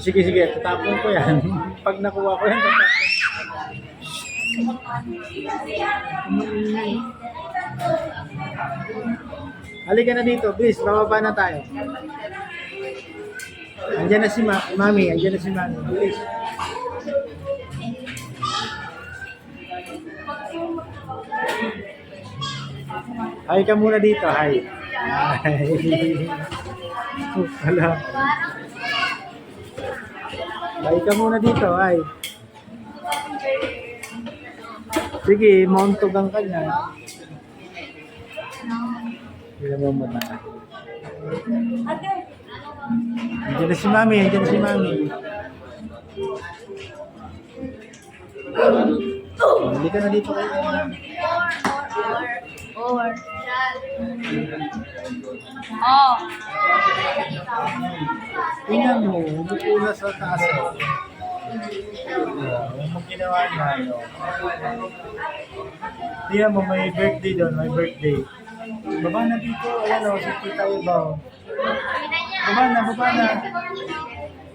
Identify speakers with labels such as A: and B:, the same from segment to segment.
A: Sige, sige, tatapon ko yan. Pag nakuha ko yan, tatapon. Halika na dito, please. Bababa na tayo. Andiyan na si Mami. Andiyan na si Mami. Please. Hi ka muna dito. Hi. Hi. Hala. Hi ka muna dito. Hi. Sige, mauntugang ka niya. Hindi mo muna. Andiyan na si Mami. Andiyan na si Mami. Hindi ka na dito kayo.
B: Oh.
A: Tingnan mo, umupo na sa taas. Huwag mong ginawa na. Tingnan mo, may birthday doon, may birthday. Baba na dito, ayan o, si Tita Iba o. Baba na, baba na.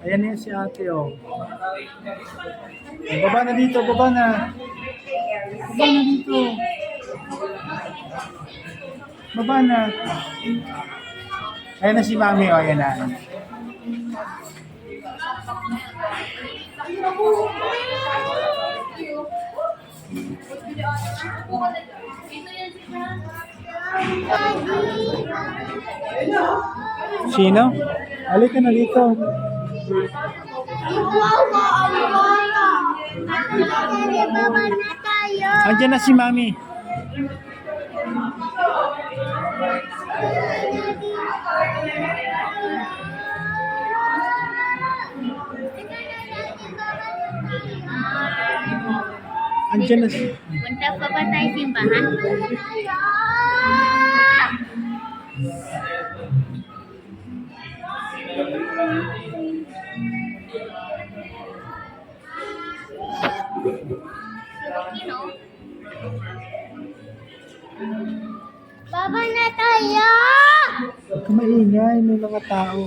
A: Ayan yun si ate o. Baba na dito, baba na. Baba na dito. Baba na. Ayan na si Mami o, ayan na. Sino? Halika na dito. Andiyan na si Mami. Andiyan na si...
B: Punta pa ba tayo simbahan? Baba na tayo!
A: Huwag ka maingay, may mga tao.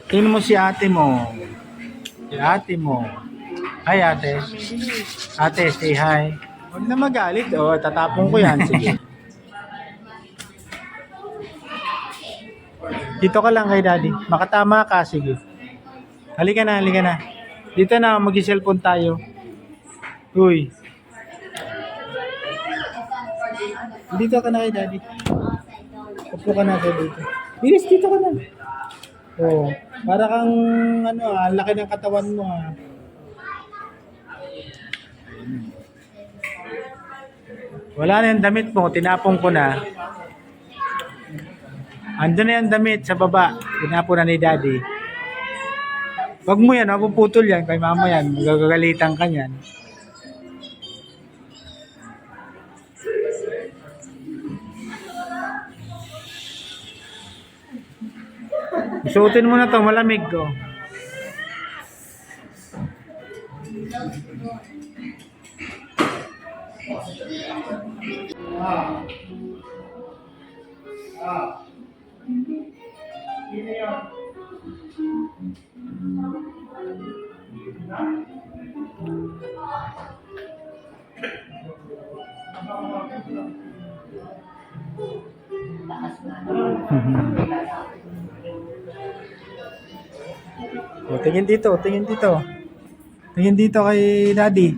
A: Tingnan mo si ate mo. Si ate mo. Hi ate. Ate, say hi. Huwag na magalit. O, tatapon ko yan. Sige. Dito ka lang kay daddy. Makatama ka. Sige. Halika na, halika na. Dito na, mag-cellphone tayo. Uy. Dito ka na kay daddy. Upo ka na dito. Bilis, dito ka na. Oh, para kang ano ang laki ng katawan mo ah. Wala na yung damit mo, tinapon ko na. Andun na yung damit sa baba, tinapon na ni daddy. Wag mo yan, mapuputol yan, kay mama yan, magagalitan ka yan. Suotin mo na to, malamig ko. O, tingin dito, tingin dito. Tingin dito kay daddy.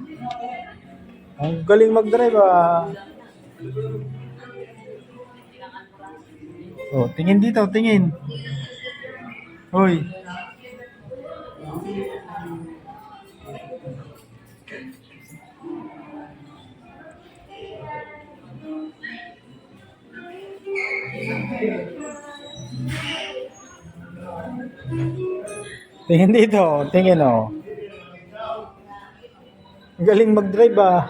A: Ang galing mag-drive ah. O, tingin dito, tingin. Hoy. Tingin dito, tingin o. Galing mag-drive ah.